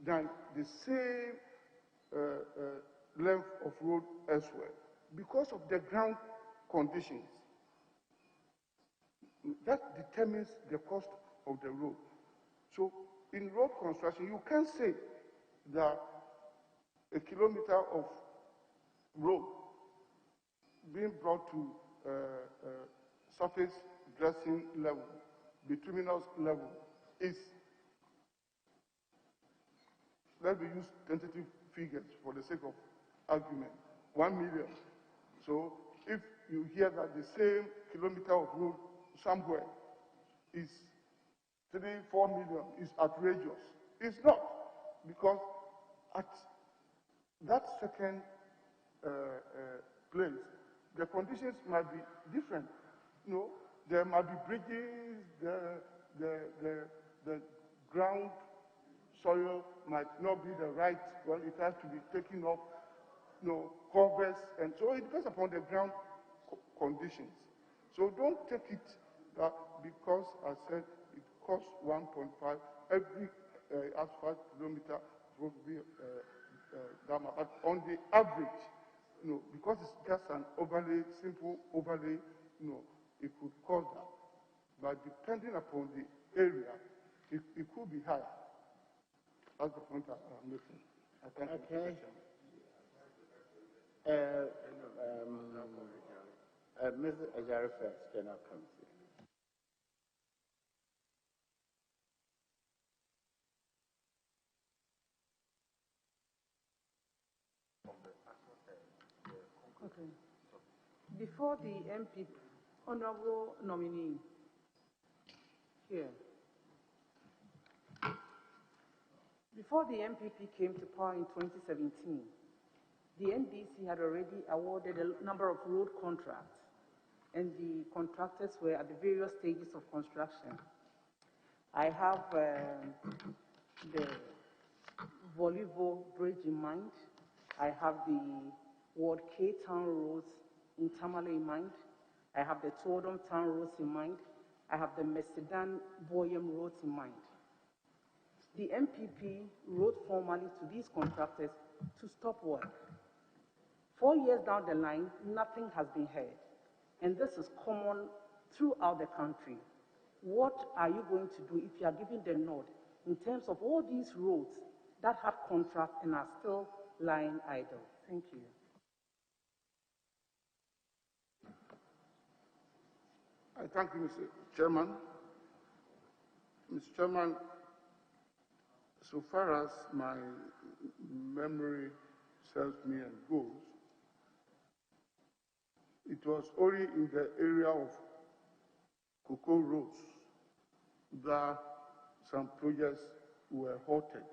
than the same length of road elsewhere because of the ground conditions. That determines the cost of the road. So in road construction, you can say that a kilometer of road being brought to surface dressing level, bituminous level, is, let me use tentative figures for the sake of argument, 1 million. So if you hear that the same kilometer of road somewhere is 3-4 million, is outrageous. It's not, because at that second place, the conditions might be different. You know, there might be bridges, the ground soil might not be the right one, it has to be taken off, you know, covers, and so it depends upon the ground conditions. So don't take it that because I said it costs 1.5, every asphalt kilometer will be that much. But on the average, you know, because it's just an overlay, simple overlay, you know, it could cost that. But depending upon the area, it could be higher. That's the point I'm making. Okay. Mr. Ajari first, then I'll come to you. Okay. Before the MP, Honorable Nominee, here. Before the MPP came to power in 2017, the NDC had already awarded a number of road contracts, and the contractors were at the various stages of construction. I have the Volivo Bridge in mind. I have the Ward K Town Roads in Tamale in mind. I have the Tordom Town Roads in mind. I have the Mesedan Boyam Roads in mind. The MPP wrote formally to these contractors to stop work. 4 years down the line, nothing has been heard. And this is common throughout the country. What are you going to do if you are giving the nod in terms of all these roads that have contracts and are still lying idle? Thank you. I thank you, Mr. Chairman. Mr. Chairman, so far as my memory serves me and goes, it was only in the area of Cocoa Roads that some projects were halted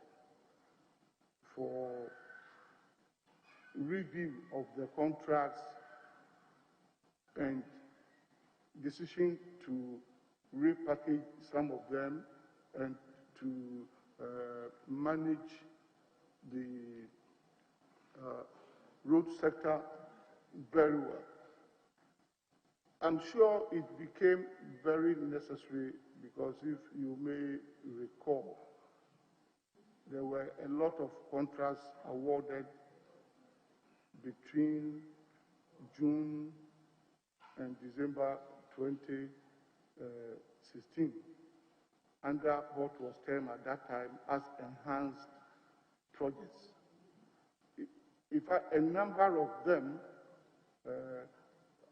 for review of the contracts and decision to repackage some of them and to manage the road sector very well. I'm sure it became very necessary because if you may recall, there were a lot of contracts awarded between June and December 2016 under what was termed at that time as enhanced projects. In fact, a number of them,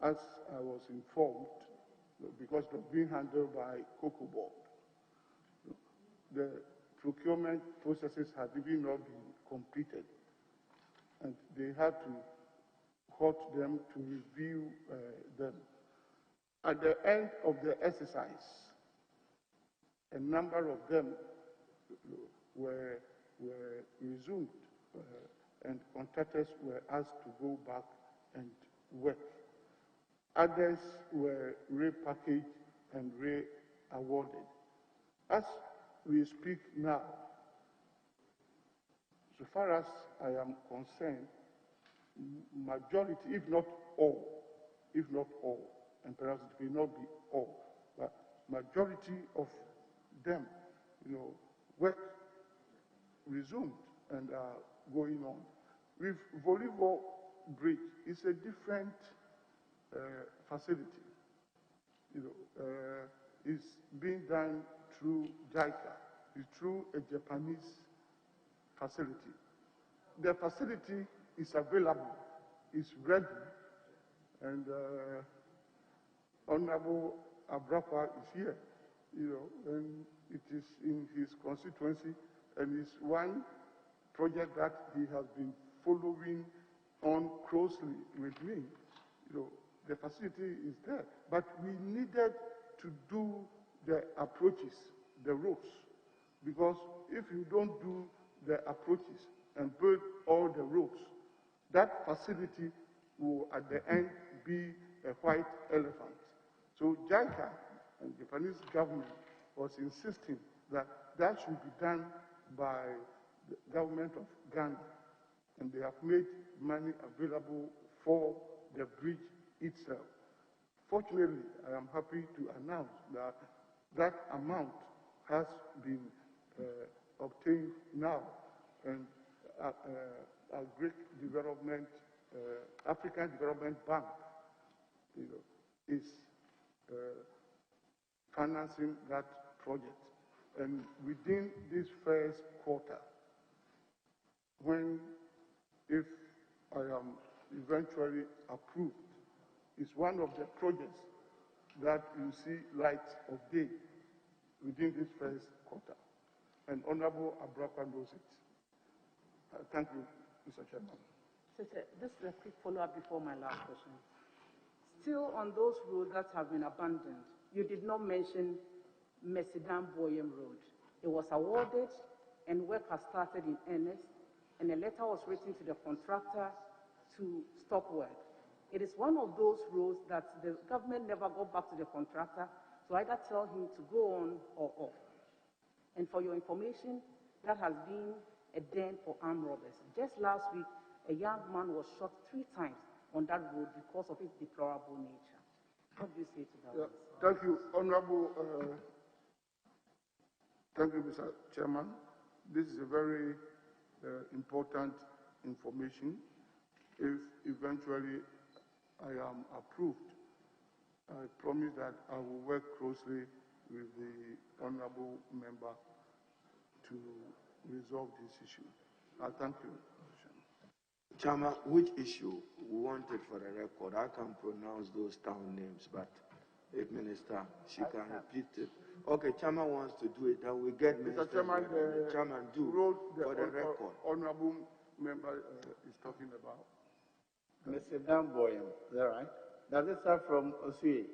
as I was informed, because it was being handled by Cocoa Board, the procurement processes had even not been completed, and they had to halt them to review them. At the end of the exercise, a number of them were resumed, and contractors were asked to go back and work. Others were repackaged and re-awarded. As we speak now, so far as I am concerned, majority, if not all, and perhaps it may not be all, but majority of them, work resumed and are going on. With volleyball bridge, it's a different facility. It's being done through JICA. It's through a Japanese facility. The facility is available, it's ready, and Honorable Abrafa is here, and it is in his constituency, and it's one project that he has been following on closely with me. The facility is there, but we needed to do the approaches, the roads, because if you don't do the approaches and build all the roads, that facility will at the end be a white elephant. So JICA and Japanese government was insisting that that should be done by the government of Ghana, and they have made money available for the bridge itself. Fortunately, I am happy to announce that that amount has been obtained now, and a Greek development, African Development Bank, is financing that project. And within this first quarter, if I am eventually approved, is one of the projects that you see light of day within this first quarter. And Honorable Abrapa knows it. Thank you, Mr. Chairman. This is a quick follow-up before my last question. Still on those roads that have been abandoned, you did not mention Mesidam Boyem Road. It was awarded and work has started in earnest, and a letter was written to the contractor to stop work. It is one of those roads that the government never got back to the contractor to either tell him to go on or off. And for your information, that has been a den for armed robbers. Just last week, a young man was shot 3 times on that road because of its deplorable nature. What do you say to that? Yeah, thank you, Honorable. Thank you, Mr. Chairman. This is a very important information. If eventually I am approved, I promise that I will work closely with the honorable member to resolve this issue. I thank you, Mr. Chairman, which issue? We want it for the record. I can pronounce those town names, but if Minister, she can repeat it. Okay, Chairman wants to do it, then we get Minister. Mr. Chairman, Chairman, do for the record. Honorable member is talking about. Mr. Damboyam, is that right? Does it start from Osui?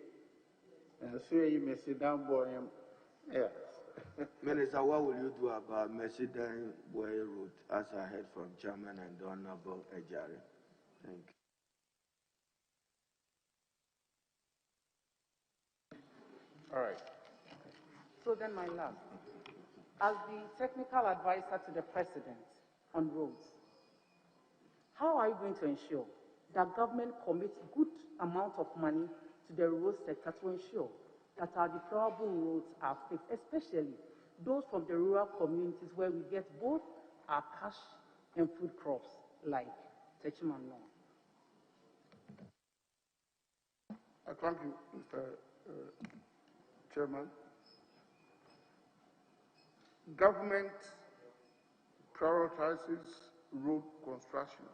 And Osui, Mr. Damboyam, yes. Minister, what will you do about Mesidam Boy Road, as I heard from Chairman and the Honorable Ejari? Thank you. All right. So then my last. As the technical advisor to the President on roads, how are you going to ensure that government commits good amount of money to the road sector to ensure that our deplorable roads are fixed, especially those from the rural communities where we get both our cash and food crops like Techiman Law? Thank you, Mr. Chairman. Government prioritizes road construction.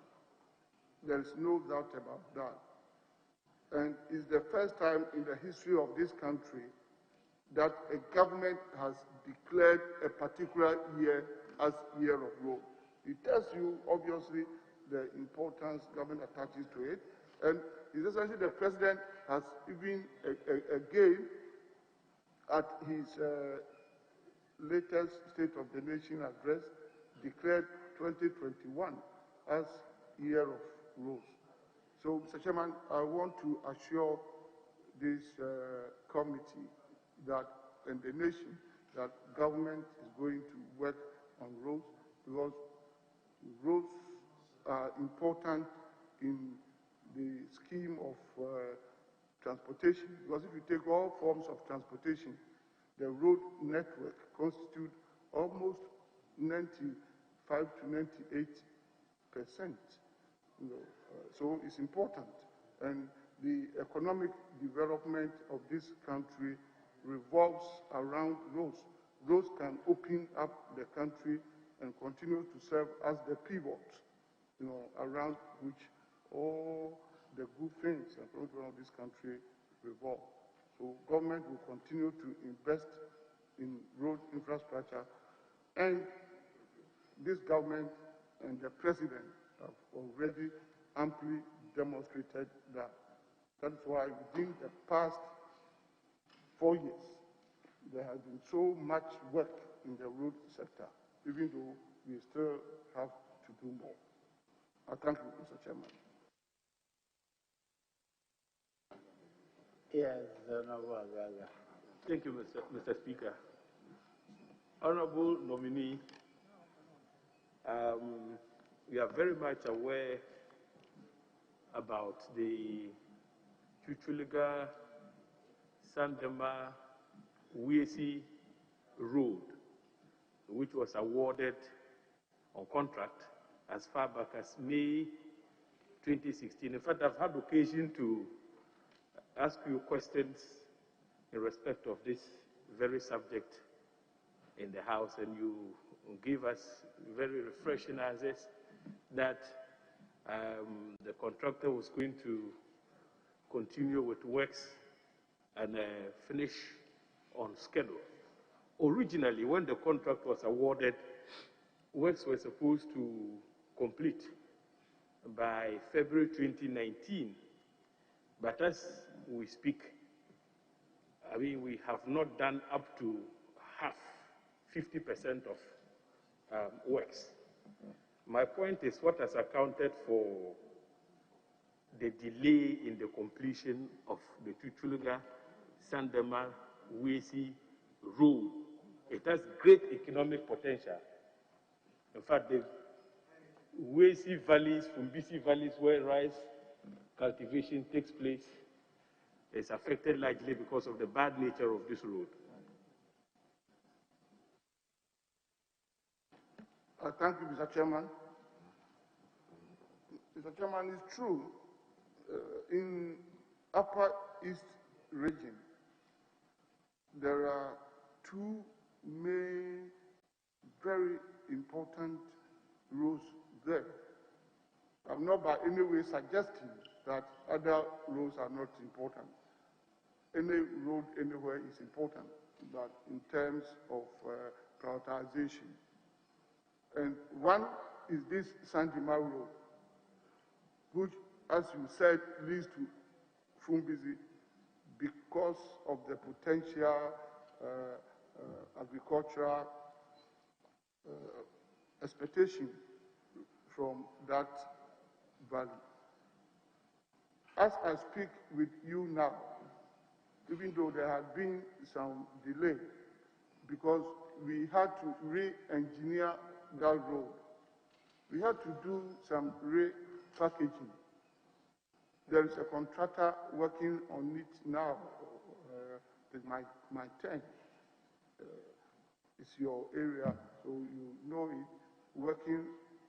There is no doubt about that. And it's the first time in the history of this country that a government has declared a particular year as Year of Road. It tells you, obviously, the importance government attaches to it. And it's essentially the President has even again at his latest State of the Nation address declared 2021 as Year of Roads. So, Mr. Chairman, I want to assure this committee that, and the nation, that government is going to work on roads, because roads are important in the scheme of transportation. Because if you take all forms of transportation, the road network constitutes almost 90% to 98%. So it's important. And the economic development of this country revolves around roads. Roads can open up the country and continue to serve as the pivot, around which all the good things around this country revolve. So government will continue to invest in road infrastructure, and this government and the president have already amply demonstrated that. That's why within the past 4 years, there has been so much work in the road sector, even though we still have to do more. I thank you, Mr. Chairman. Yes, Thank you, Mr. Speaker. Honorable nominee, we are very much aware about the Chuchuliga Sandema Kwasi Road, which was awarded on contract as far back as May 2016. In fact, I've had occasion to ask you questions in respect of this very subject in the House, and you gave us very refreshing answers that the contractor was going to continue with works and finish on schedule. Originally, when the contract was awarded, works were supposed to complete by February 2019, but as we speak, we have not done up to half, 50% of works. My point is, what has accounted for the delay in the completion of the Chuchuliga Sandema Kwasi Road? It has great economic potential. In fact, the Kwasi valleys, Fumbisi valleys, where rice cultivation takes place, is affected largely because of the bad nature of this road. Thank you, Mr. Chairman. Mr. Chairman, it's true. In Upper East region, there are two main, very important roads there. I'm not by any way suggesting that other roads are not important. Any road anywhere is important, but in terms of prioritization. And one is this Sandema Road, which, as you said, leads to Fumbisi because of the potential agricultural expectation from that valley. As I speak with you now, even though there had been some delay, because we had to re-engineer that road, we had to do some repackaging. There is a contractor working on it now. It's my turn. It's your area, so you know it, working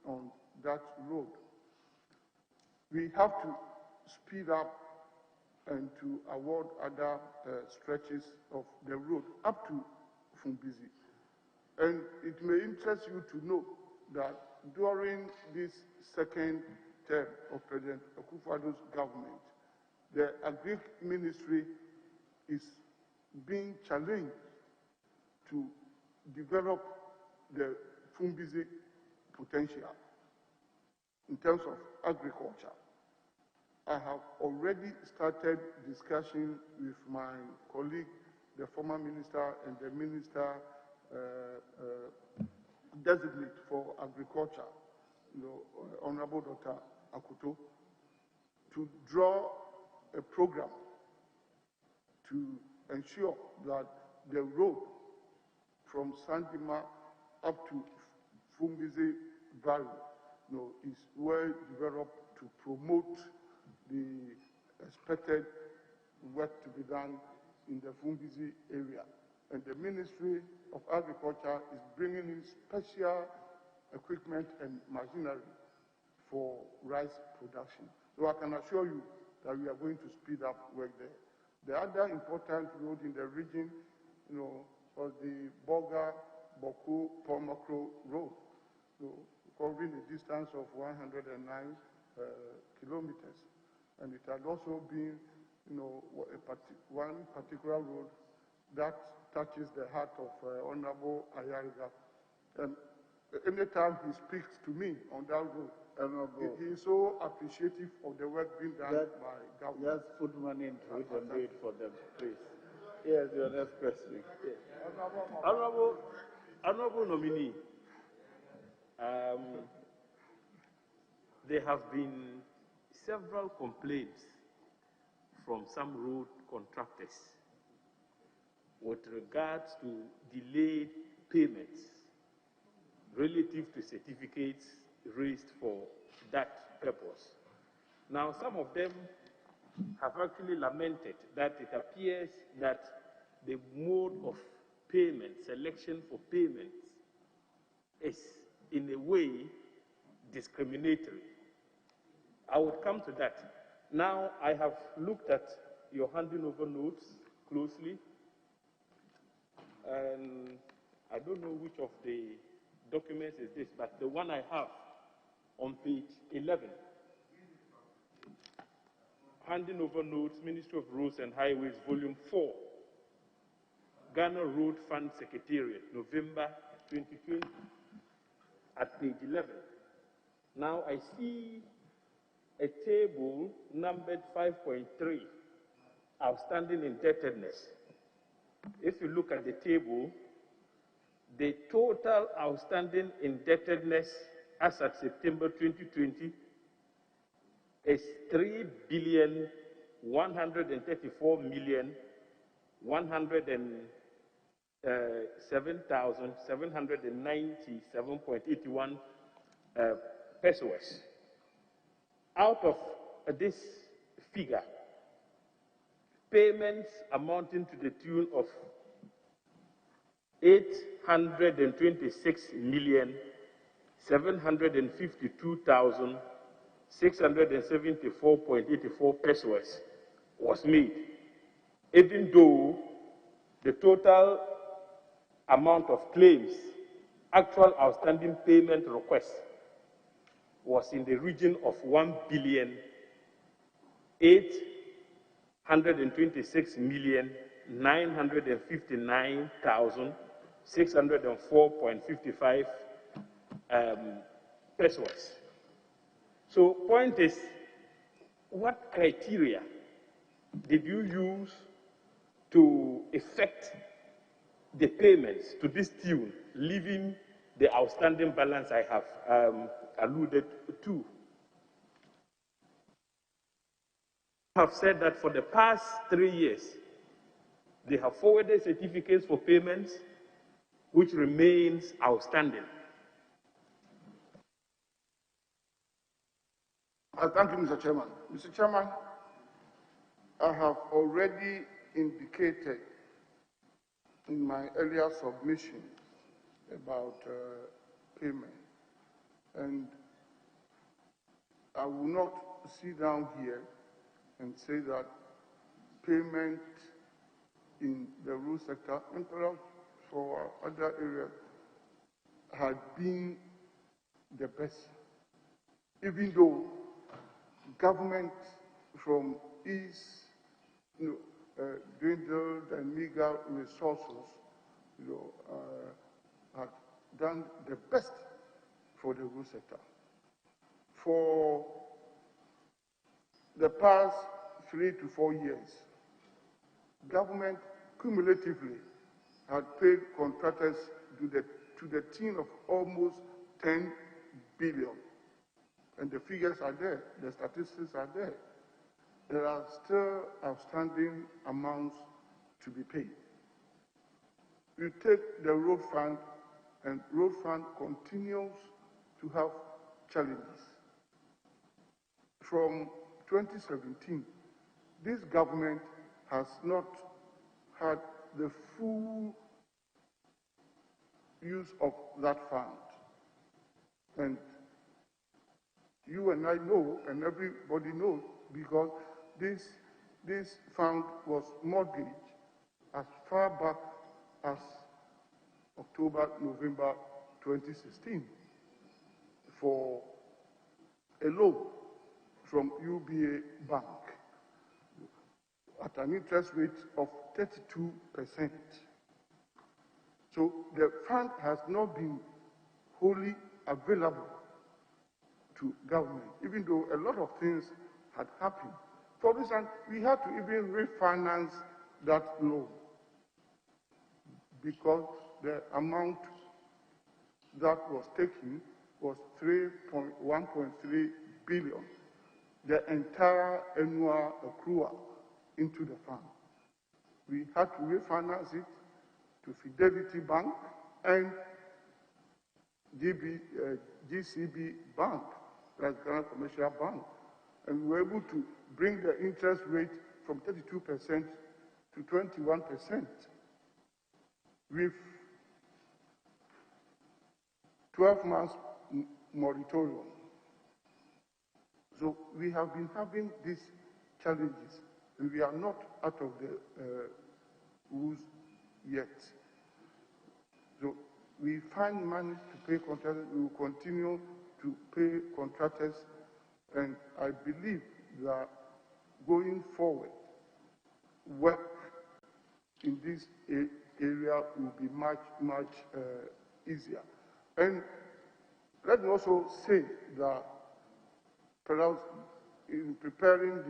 on that road. We have to speed up and to award other stretches of the road up to Fumbisi. And it may interest you to know that during this second term of President Akufo-Addo's government, the Agri Ministry is being challenged to develop the Fumbisi potential in terms of agriculture. I have already started discussion with my colleague, the former minister, and the minister designate for agriculture, Honorable Dr. Akuto, to draw a program to ensure that the road from Sandema up to Fumbisi Valley is well developed to promote the expected work to be done in the Fumbisi area. And the Ministry of Agriculture is bringing in special equipment and machinery for rice production. So I can assure you that we are going to speed up work there. The other important road in the region, was the Boga-Boko-Pomokro road, covering a distance of 109 kilometers. And it had also been, one particular road that touches the heart of Honorable Ayariga. And anytime he speaks to me on that road, he is so appreciative of the work being done by government. Just put money into it and do it for them, please. Yes, your next question. Honorable nominee, there have been several complaints from some road contractors with regards to delayed payments relative to certificates raised for that purpose. Now, some of them have actually lamented that it appears that the mode of payment, selection for payments, is in a way discriminatory. I would come to that. Now, I have looked at your handing over notes closely, and I don't know which of the documents is this, but the one I have on page 11, handing over notes, Ministry of Roads and Highways, Volume 4, Ghana Road Fund Secretariat, November 2020, at page 11. Now I see a table numbered 5.3, outstanding indebtedness. If you look at the table, the total outstanding indebtedness as at September 2020 is 3,134,107,797.81 pesos. Out of this figure, payments amounting to the tune of 826,752,674.84 pesos was made, even though the total amount of claims, actual outstanding payment requests, was in the region of 1,826,959,604.55 pesos. So, point is, what criteria did you use to effect the payments to this tune, leaving the outstanding balance I have alluded to? Have said that for the past 3 years, they have forwarded certificates for payments which remains outstanding. Thank you, Mr. Chairman. Mr. Chairman, I have already indicated in my earlier submission about payment, and I will not sit down here and say that payment in the rural sector and perhaps for other areas had been the best, even though government from its dwindled and meager resources had done the best for the rural sector. For the past 3 to 4 years, government cumulatively had paid contractors to the tune of almost 10 billion. And the figures are there, the statistics are there. There are still outstanding amounts to be paid. You take the road fund, and road fund continues to have challenges. From 2017, this government has not had the full use of that fund. And you and I know, and everybody knows, because this fund was mortgaged as far back as October, November 2016 for a loan from UBA Bank at an interest rate of 32%. So the fund has not been wholly available to government, even though a lot of things had happened. For instance, we had to even refinance that loan because the amount that was taken was 1.3 billion, the entire annual accrual into the fund. We had to refinance it to Fidelity Bank and GCB Bank, that's Ghana Commercial Bank, and we were able to bring the interest rate from 32% to 21% with 12 months moratorium. So we have been having these challenges, and we are not out of the woods yet. So we find money to pay contractors, we will continue to pay contractors, and I believe that going forward, work in this area will be much, much easier. And let me also say that perhaps in preparing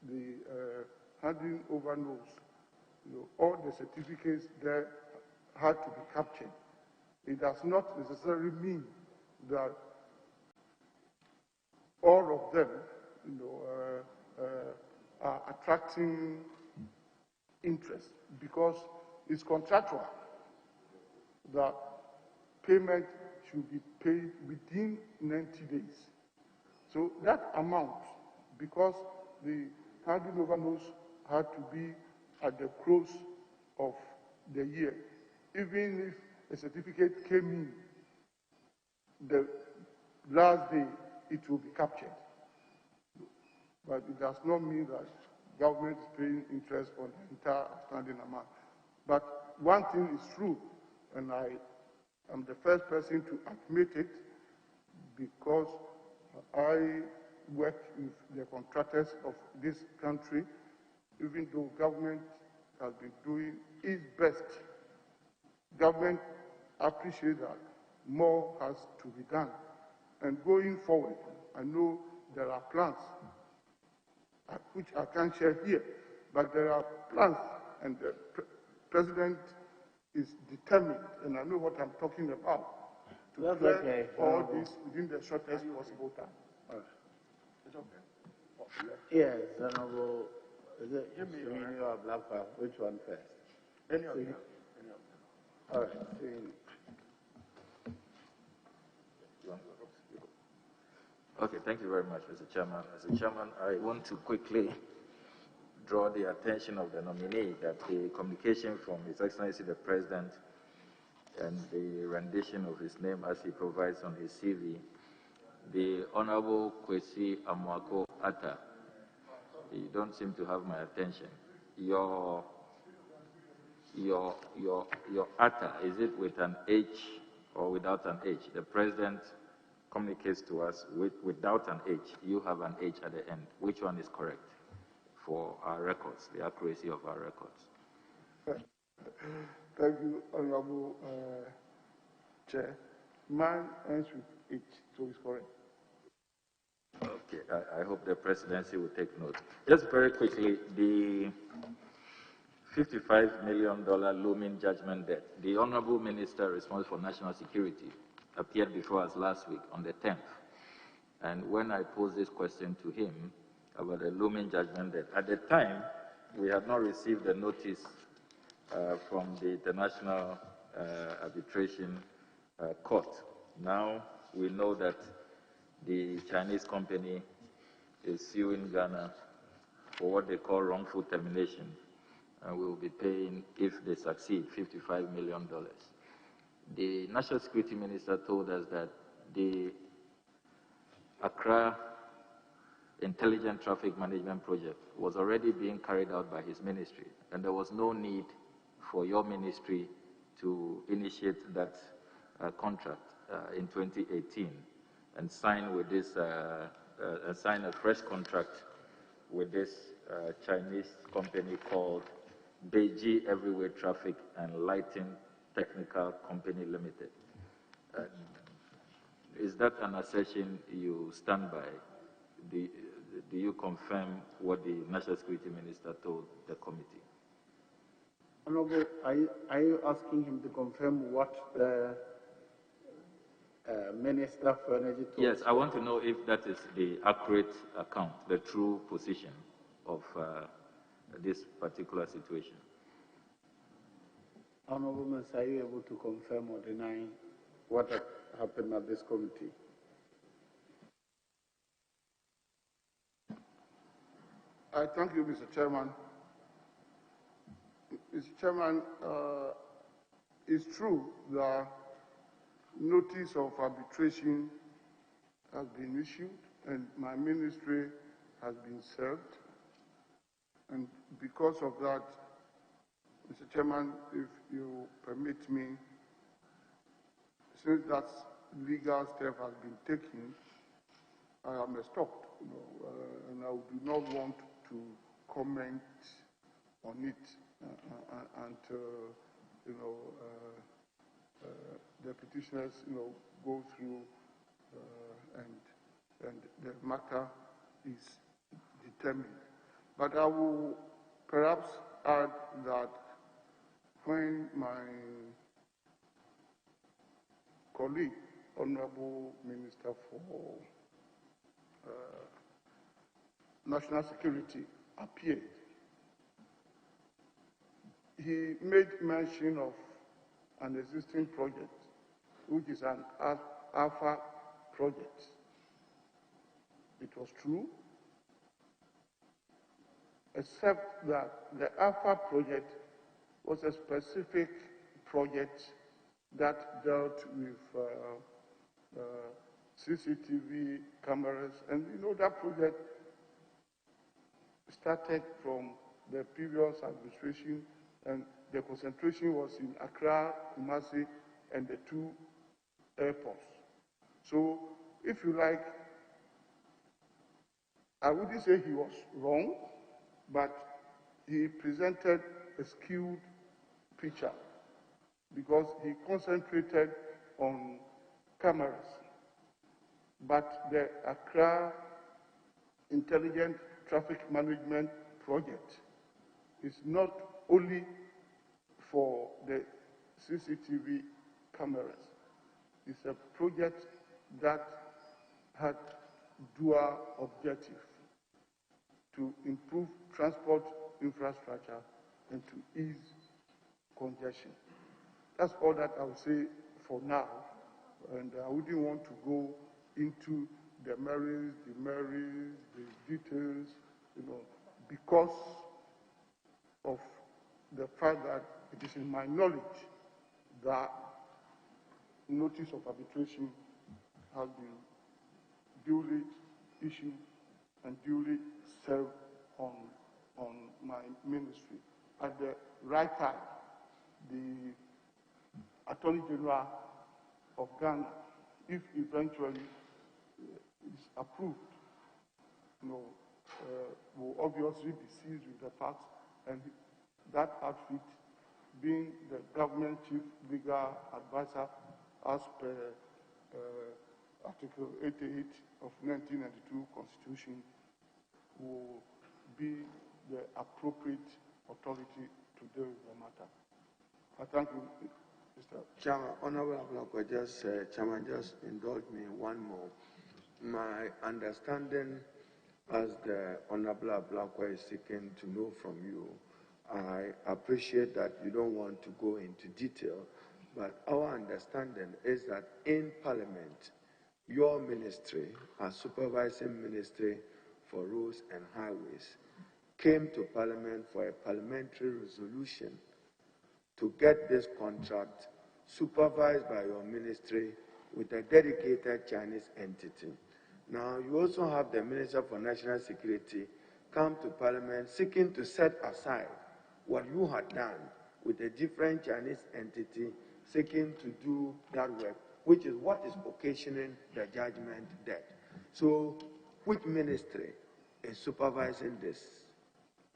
the handing over notes, all the certificates there had to be captured. It does not necessarily mean that all of them, are attracting interest, because it's contractual that payment should be paid within 90 days. So that amount, because the handing over notes had to be at the close of the year, even if a certificate came in the last day, it will be captured. But it does not mean that government is paying interest on the entire outstanding amount. But one thing is true, and I am the first person to admit it, because I work with the contractors of this country, even though government has been doing its best. Government appreciates that more has to be done. And going forward, I know there are plans, which I can't share here, but there are plans, and the President is determined, and I know what I'm talking about, to clear all this within the shortest possible time. It's okay. Yes, Honorable. Is it Sweeney or Blackfire? Which one first? Any of them. All right, Sweeney. Okay, thank you very much, Mr. Chairman. Mr. Chairman, I want to quickly draw the attention of the nominee that the communication from His Excellency the President and the rendition of his name as he provides on his CV, the Honorable Kwasi Amoako Atta, you don't seem to have my attention. Your Atta, is it with an H or without an H? The President communicates to us without an H. You have an H at the end. Which one is correct for our records, the accuracy of our records? Thank you, Honorable Chair. Mine ends with H, so it's correct. Okay, I hope the presidency will take note. Just very quickly, the $55 million looming judgment debt. The Honorable Minister responsible for national security appeared before us last week on the 10th. And when I posed this question to him about the looming judgment debt, at the time, we had not received the notice from the International Arbitration Court. Now we know that the Chinese company is suing Ghana for what they call wrongful termination, and we will be paying, if they succeed, $55 million. The National Security Minister told us that the Accra Intelligent Traffic Management Project was already being carried out by his ministry, and there was no need for your ministry to initiate that contract in 2018 and sign with this, sign a fresh contract with this Chinese company called Beiji Everywhere Traffic and Lighting Technical Company Limited. Is that an assertion you stand by? Do you confirm what the National Security Minister told the committee? Honorable, are you asking him to confirm what the Minister for Energy told? Yes, I want to know if that is the accurate account, the true position of this particular situation. Honorable Minister, are you able to confirm or deny what happened at this committee? I thank you, Mr. Chairman. Mr. Chairman, it's true that notice of arbitration has been issued and my ministry has been served. And because of that, Mr. Chairman, if you permit me, since that legal step has been taken, I am stopped, and I do not want to comment on it until, the petitioners, go through and the matter is determined. But I will perhaps add that when my colleague, Honorable Minister for National Security, appeared, he made mention of an existing project, which is an Alpha project. It was true, except that the Alpha project was a specific project that dealt with CCTV cameras, and that project started from the previous administration, and the concentration was in Accra, Kumasi, and the 2 airports. So, if you like, I wouldn't say he was wrong, but he presented a skewed picture because he concentrated on cameras. But the Accra Intelligent Traffic Management Project is not only for the CCTV cameras. It's a project that had dual objective: to improve transport infrastructure and to ease congestion. That's all that I will say for now, and I wouldn't want to go into the merits, the details, because of the fact that it is in my knowledge that notice of arbitration has been duly issued and duly served on my ministry. At the right time, the Attorney General of Ghana, if eventually is approved, will obviously be seized with the facts, and that outfit, being the government chief legal advisor as per Article 88 of 1992 Constitution, will be the appropriate authority to deal with the matter. I thank you, Mr. Chairman, Honorable Amoako, Chairman, just indulge me one more. My understanding, as the Honorable Amoako is seeking to know from you, I appreciate that you don't want to go into detail, but our understanding is that in Parliament, your ministry, as supervising ministry for roads and highways, came to Parliament for a parliamentary resolution to get this contract supervised by your ministry with a dedicated Chinese entity. Now, you also have the Minister for National Security come to Parliament seeking to set aside what you had done with a different Chinese entity seeking to do that work, which is what is occasioning the judgment debt. So, which ministry is supervising this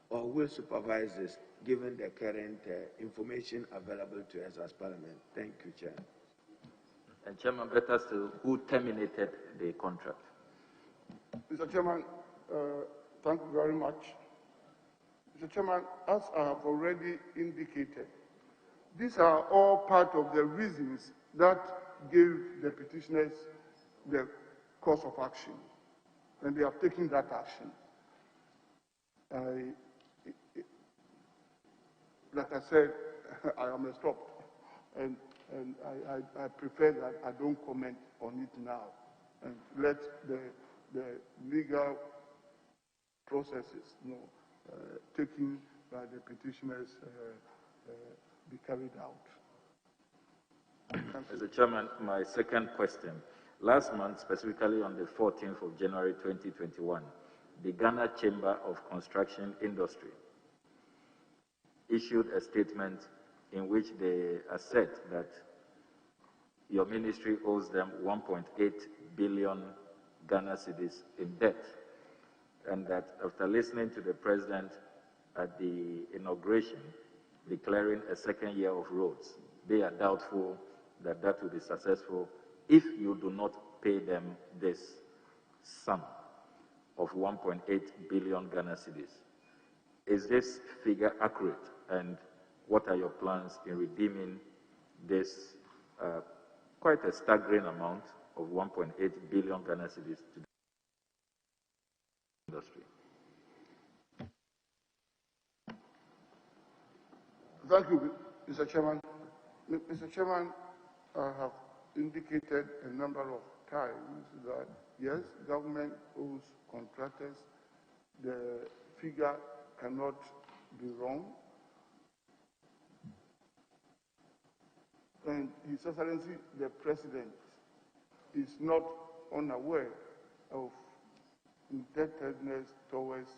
or will supervise this given the current information available to us as Parliament? Thank you, Chair. And Chairman, better still, who terminated the contract? Mr. Chairman, thank you very much. Mr. Chairman, as I have already indicated, these are all part of the reasons that gave the petitioners the course of action, and they have taken that action. Like I said, I am stopped, and I prefer that I don't comment on it now, and let the legal processes, taken by the petitioners be carried out. Mr. Chairman, my second question. Last month, specifically on the 14th of January 2021, the Ghana Chamber of Construction Industry issued a statement in which they assert that your ministry owes them 1.8 billion Ghana cedis in debt, and that after listening to the President at the inauguration declaring a second year of roads, they are doubtful that that will be successful if you do not pay them this sum of 1.8 billion Ghana cedis. Is this figure accurate, and what are your plans in redeeming this quite a staggering amount of 1.8 billion Ghana cedis to the industry? Thank you, Mr. Chairman. Mr. Chairman, I have indicated a number of times that, yes, government owes contractors. The figure cannot be wrong. And His Excellency, the President, is not unaware of indebtedness towards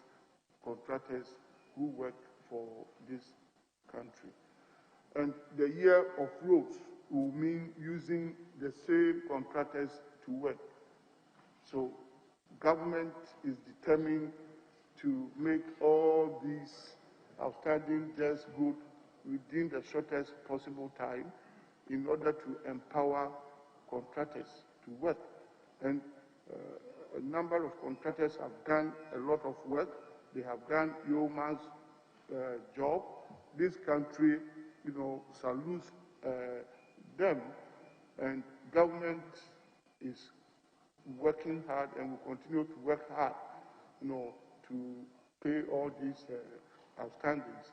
contractors who work for this country. And the year of roads will mean using the same contractors to work. So government is determined to make all these outstanding debts good within the shortest possible time in order to empower contractors to work. And a number of contractors have done a lot of work. They have done yeoman's job. This country, salutes them, and government is working hard and will continue to work hard, to pay all these outstandings,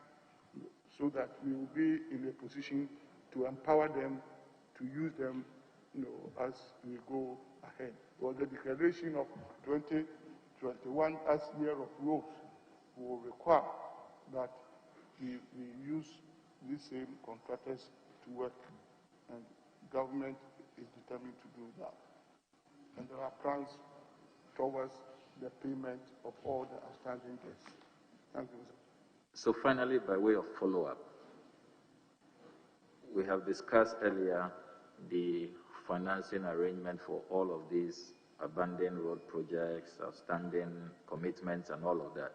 so that we will be in a position to empower them, to use them, as we go ahead. Well, the declaration of 2021 as year of roads will require that we use these same contractors to work, and government is determined to do that. And there are plans towards the payment of all the outstanding debts. Thank you, sir. So finally, by way of follow-up, we have discussed earlier the financing arrangement for all of these abandoned road projects, outstanding commitments, and all of that.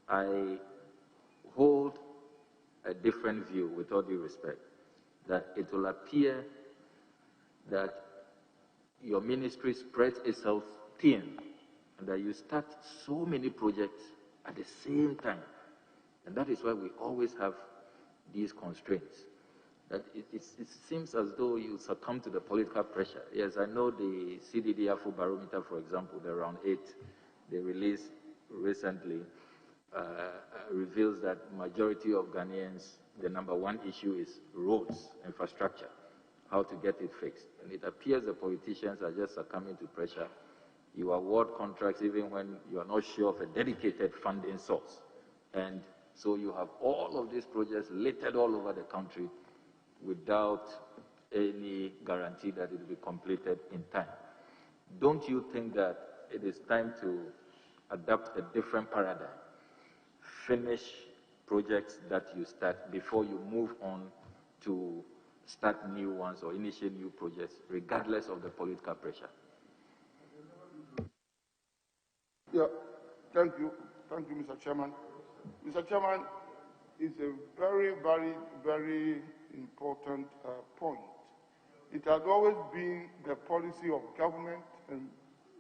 I hold a different view, with all due respect, that it will appear that your ministry spreads itself thin, and that you start so many projects at the same time. And that is why we always have these constraints. That it seems as though you succumb to the political pressure. Yes, I know the CDD Afro Barometer, for example, the round 8 they released recently, reveals that majority of Ghanaians, the number one issue is roads, infrastructure, how to get it fixed. And it appears the politicians are just succumbing to pressure. You award contracts even when you are not sure of a dedicated funding source. And so you have all of these projects littered all over the country without any guarantee that it will be completed in time. Don't you think that it is time to adopt a different paradigm? Finish projects that you start before you move on to start new ones or initiate new projects, regardless of the political pressure. Yeah, thank you, Mr. Chairman. Mr. Chairman, it's a very, very, very important point. It has always been the policy of government and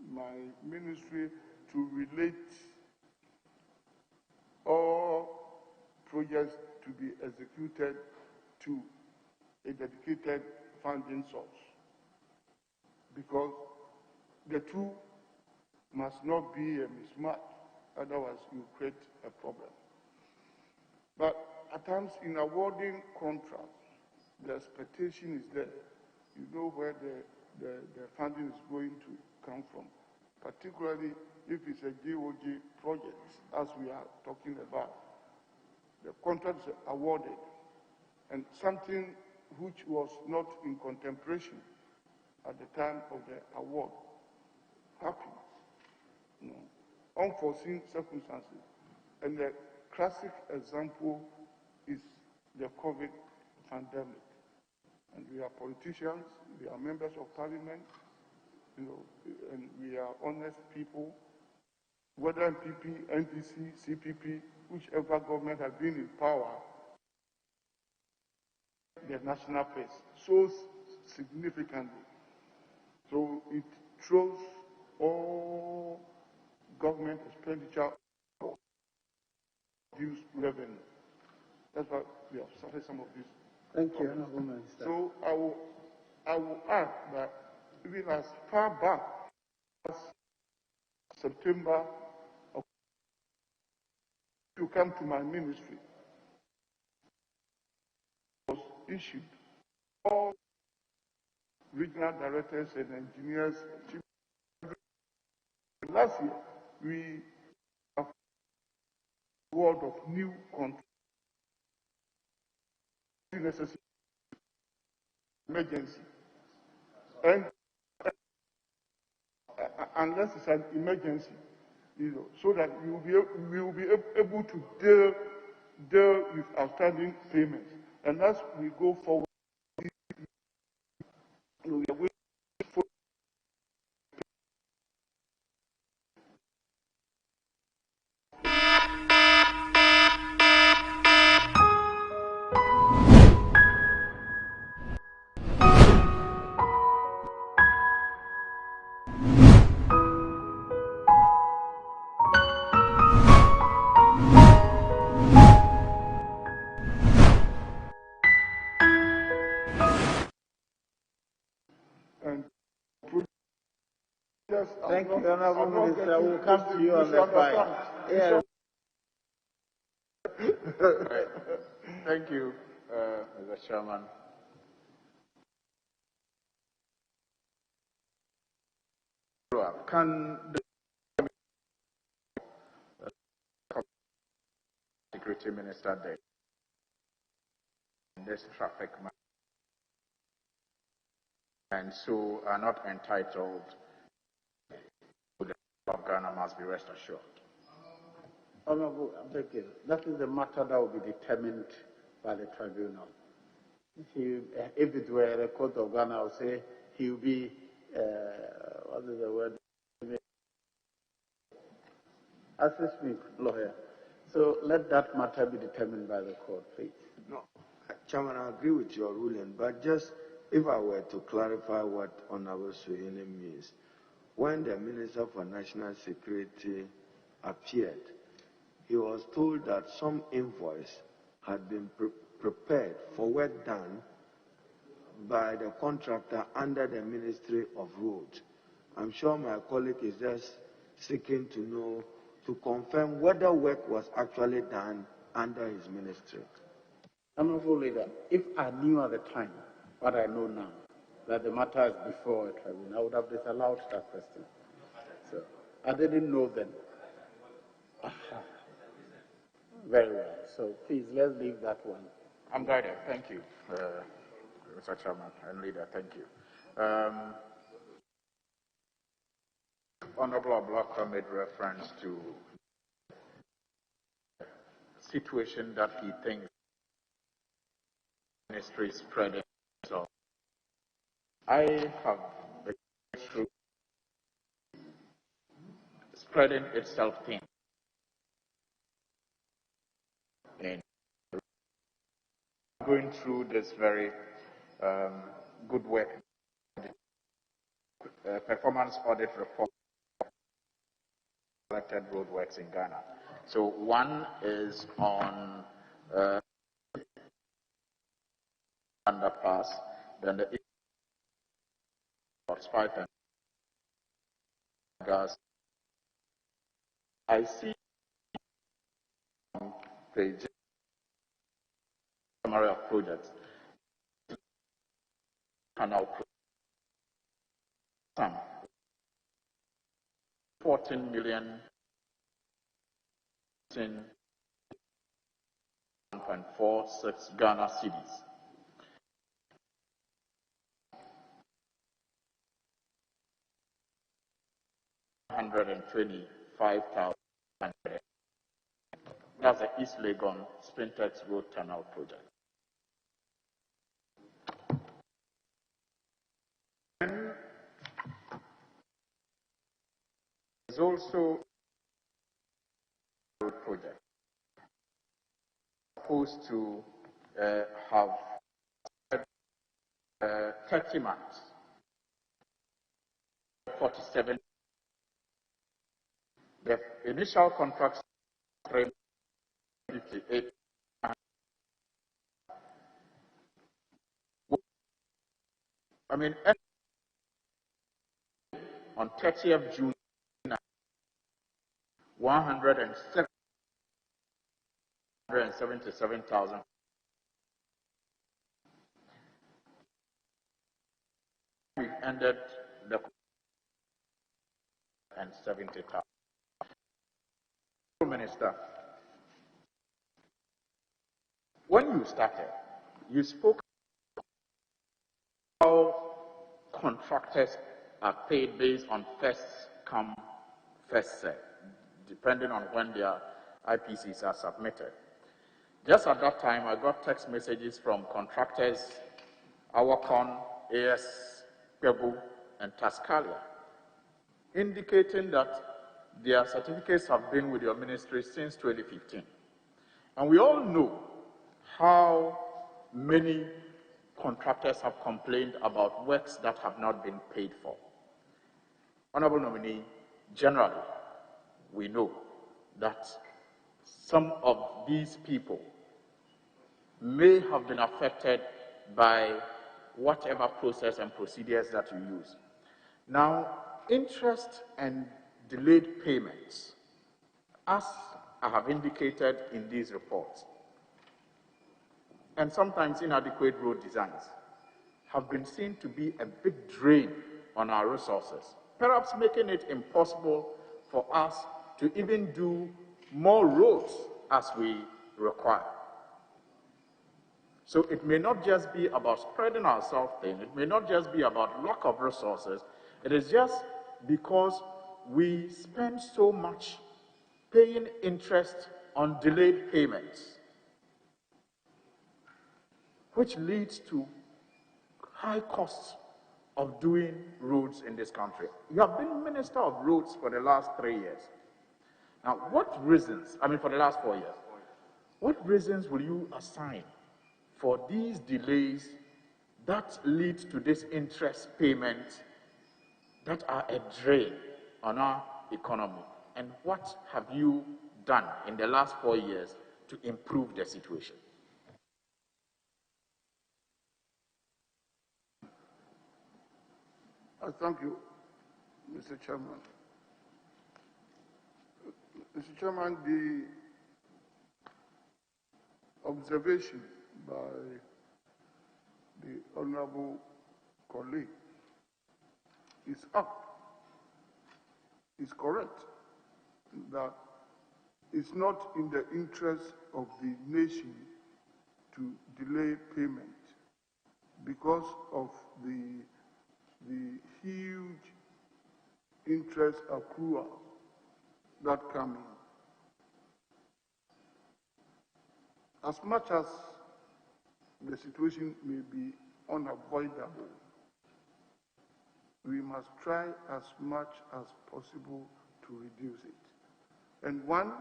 my ministry to relate all projects to be executed to a dedicated funding source, because the two must not be a mismatch, otherwise you create a problem. But at times in awarding contracts, the expectation is there. You know where the funding is going to come from, particularly if it's a GOG project, as we are talking about. The contract is awarded, and something which was not in contemplation at the time of the award happens. You know, unforeseen circumstances. And the classic example is the COVID pandemic. And we are politicians, we are members of parliament, you know, and we are honest people. Whether MPP, NPC, CPP, whichever government has been in power, the national face so significantly. So it throws all government expenditure reduced revenue. That's why we have started some of this. Thank you, Honourable Minister. So I will add that even as far back as September, to come to my ministry, was issued. All regional directors and engineers. Last year, we have a world of new contracts. Necessary emergency, and unless it's an emergency, you know, so that we will be able to deal with outstanding payments. And as we go forward, we are waiting for. And thank you, Honourable Minister. We'll come to you on the file. Yeah. Thank you, Mr. Chairman. Can the Security Minister there in this traffic matter, and so are not entitled to the of Ghana must be rest assured? Honourable, I beg you, that is a matter that will be determined by the tribunal. If it were the court of Ghana, I would say he will be, what is the word? Assistant lawyer. So let that matter be determined by the court, please. No, Chairman, I agree with your ruling, but just if I were to clarify what Honorable Suhene means, when the Minister for National Security appeared, he was told that some invoice had been prepared for work done by the contractor under the Ministry of Roads. I'm sure my colleague is just seeking to know, to confirm whether work was actually done under his ministry. Honourable Leader, if I knew at the time what I know now, that the matter is before a tribunal, I would have disallowed that question. So I didn't know then. Very well. So please, let's leave that one. I'm guided. Thank you, Mr. Chairman and Leader. Thank you. Honorable Amoako made reference to the situation that he thinks the ministry is spreading. So I have been through spreading itself thin and going through this very good work, performance audit report selected roadworks in Ghana. So one is on underpass, then the pipe and gas. I see on page summary of projects, canal some 14 million in 1.46 Ghana cedis. $125,000. That's the East Legon Spintex Road Tunnel project. Then there's also a road project supposed to have 30 months, 47. The initial contract 358. I mean, on 30th June, 177,000. We ended the and 70,000. Minister, when you started, you spoke how contractors are paid based on first come, first served, depending on when their IPCs are submitted. Just at that time, I got text messages from contractors, Amoako, AS, Pebu, and Tascalia, indicating that their certificates have been with your ministry since 2015. And we all know how many contractors have complained about works that have not been paid for. Honorable Nominee, generally, we know that some of these people may have been affected by whatever process and procedures that you use. Now, interest and delayed payments, as I have indicated in these reports, and sometimes inadequate road designs, have been seen to be a big drain on our resources, perhaps making it impossible for us to even do more roads as we require. So it may not just be about spreading ourselves thin, it may not just be about lack of resources, it is just because we spend so much paying interest on delayed payments, which leads to high costs of doing roads in this country. You have been Minister of Roads for the last 3 years. Now, what reasons, for the last 4 years, what reasons will you assign for these delays that lead to this interest payment that are a drain on our economy? And what have you done in the last 4 years to improve the situation? Thank you, Mr. Chairman. Mr. Chairman, the observation by the honorable colleague is correct, that it's not in the interest of the nation to delay payment. because of the huge interest accrual that come in. As much as the situation may be unavoidable, we must try as much as possible to reduce it. And one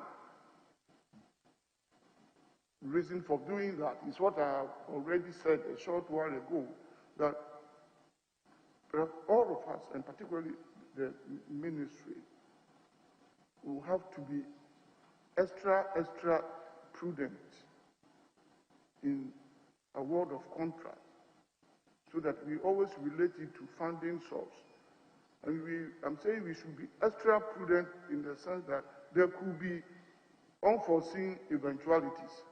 reason for doing that is what I have already said a short while ago, that all of us, and particularly the ministry, will have to be extra prudent in award of contract, so that we always relate it to funding source. And I'm saying we should be extra prudent in the sense that there could be unforeseen eventualities.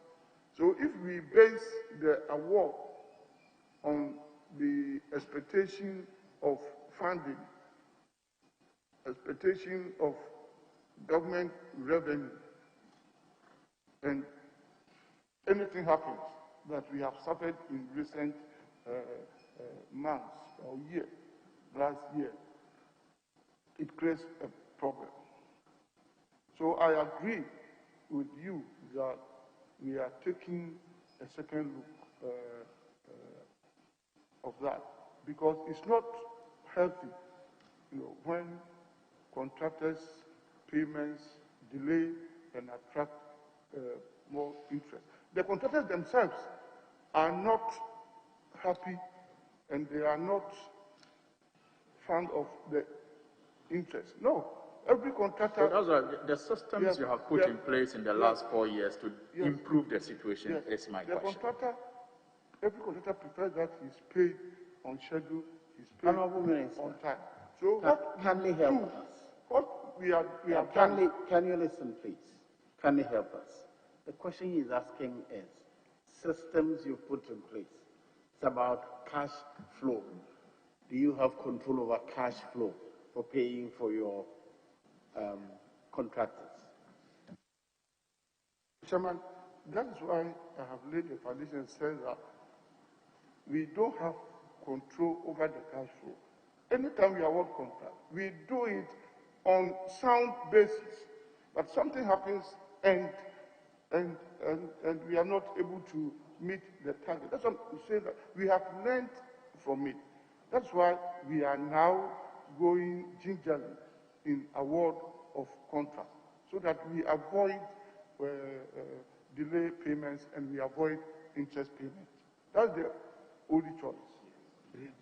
So if we base the award on the expectation of funding, expectation of government revenue, and anything happens that we have suffered in recent months or last year, it creates a problem. So I agree with you that we are taking a second look of that, because it's not healthy, when contractors' payments delay and attract more interest. The contractors themselves are not happy, and they are not fond of the interest. No, every contractor. So that's right. The systems you have put in place in the last 4 years to improve the situation is my question. Every contractor prefers that he's paid on schedule, he's paid on time. So kindly help us. What we are Can you listen, please? Kindly help us. The question he's asking is systems you put in place. It's about cash flow. Do you have control over cash flow for paying for your contractors? Chairman, that is why I have laid the foundation and said that we don't have control over the cash flow. Anytime we award contract, we do it on sound basis. But something happens and we are not able to meet the target. That's what we say, that we have learned from it. That's why we are now going gingerly in award of contract, so that we avoid delay payments and we avoid interest payments. That's the only choice.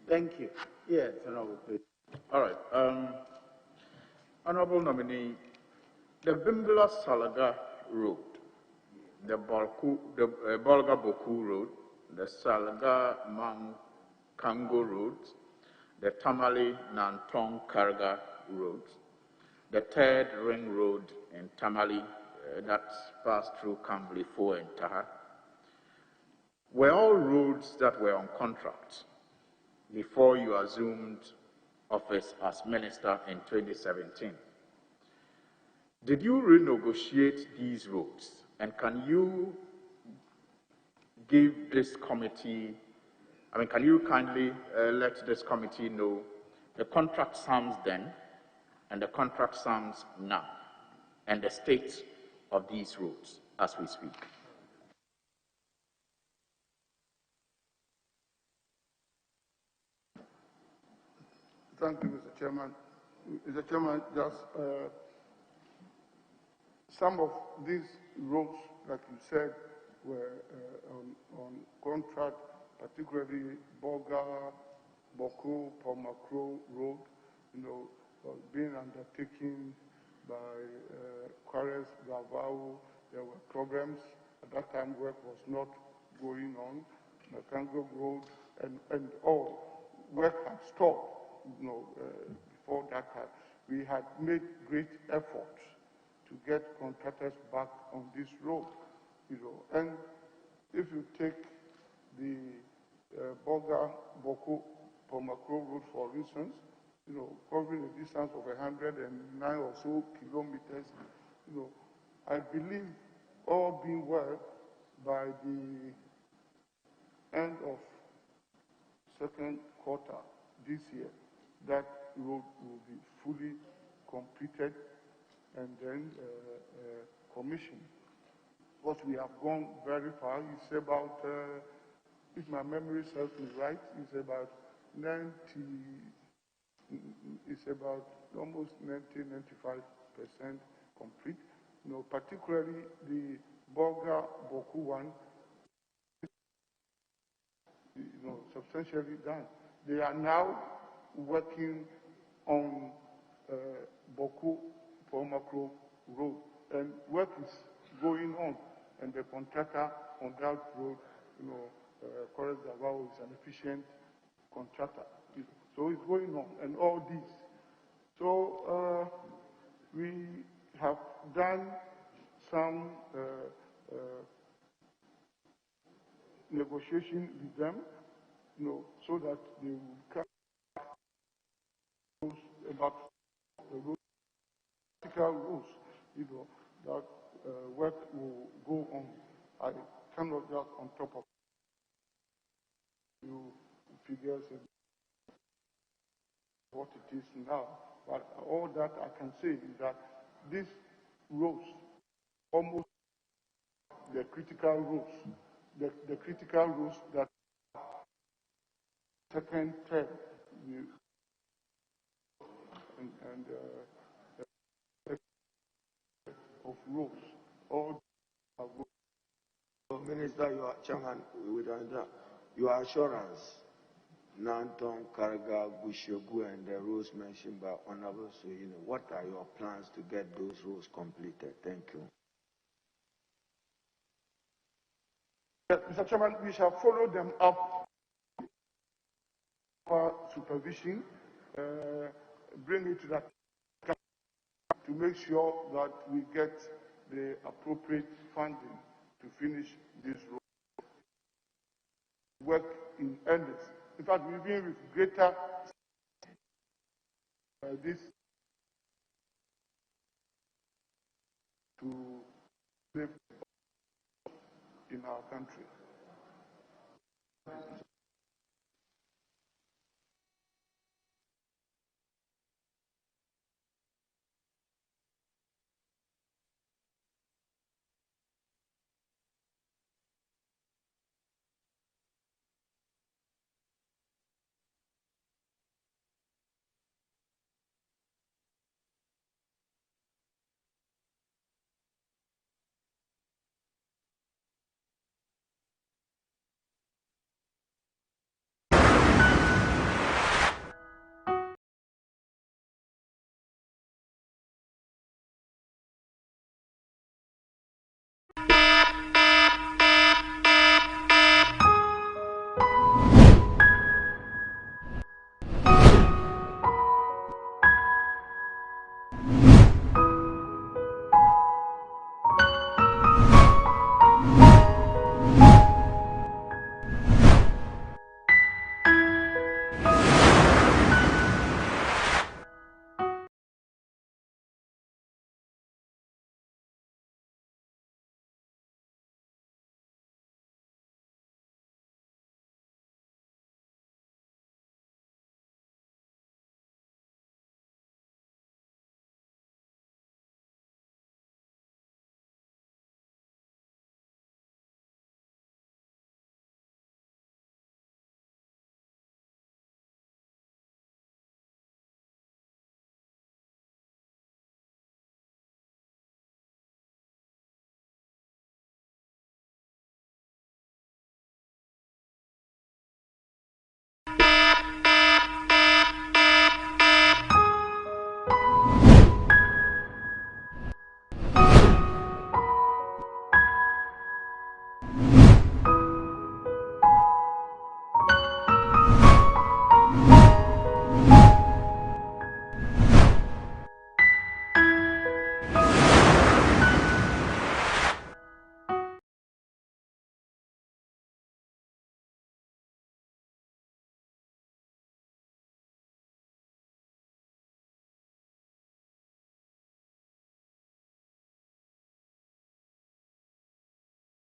Thank you. Yes, Honorable, please. All right. Honorable nominee, the Bimbula Salaga Road, the Bolga Boku Road, the Salaga Kango Road, the Tamale Nantong Karga Road, the third ring road in Tamale that passed through Kambli 4 and Taha, were all roads that were on contract before you assumed office as minister in 2017. Did you renegotiate these roads? And can you give this committee, can you kindly let this committee know the contract sums then and the contract sums now and the state of these roads as we speak? Thank you, Mr. Chairman. Mr. Chairman, just some of these roads, like you said, were on contract, particularly Boga, Boko, Pomakro Road, being undertaken by Quares, Davao. There were problems. At that time, work was not going on. The Kango Road and all work had stopped. Before that time, we had made great efforts to get contractors back on this road, And if you take the Boga, Boko, Pomakro Road, for instance, covering a distance of 109 or so kilometers, I believe all being well by the end of second quarter this year, that road will be fully completed and then commissioned. What we have gone very far is about, if my memory serves me right, it's about 90, it's about almost 90-95% complete. You know, particularly the Boku one, you know, substantially done. They are now working on Boku Amoako road, and work is going on, and the contractor on that road, you know, Correct Davao is an efficient contractor. So it's going on, and all this. So we have done some negotiation with them, you know, so that they will come about the rules, practical rules, you know, that work will go on. I cannot just on top of you figures and what it is now, but all that I can say is that these roads, almost the critical roads, the critical roads that second, third, and of roads, all are good. So, Minister, your chairman, your assurance, Nanton, Karga, Bushogu, and the roads mentioned by Honorable Soyino, what are your plans to get those roads completed? Thank you. Yes, Mr. Chairman, we shall follow them up for supervision, bring it to that to make sure that we get the appropriate funding to finish this road. Work in earnest. In fact, we've been with greater this to live in our country.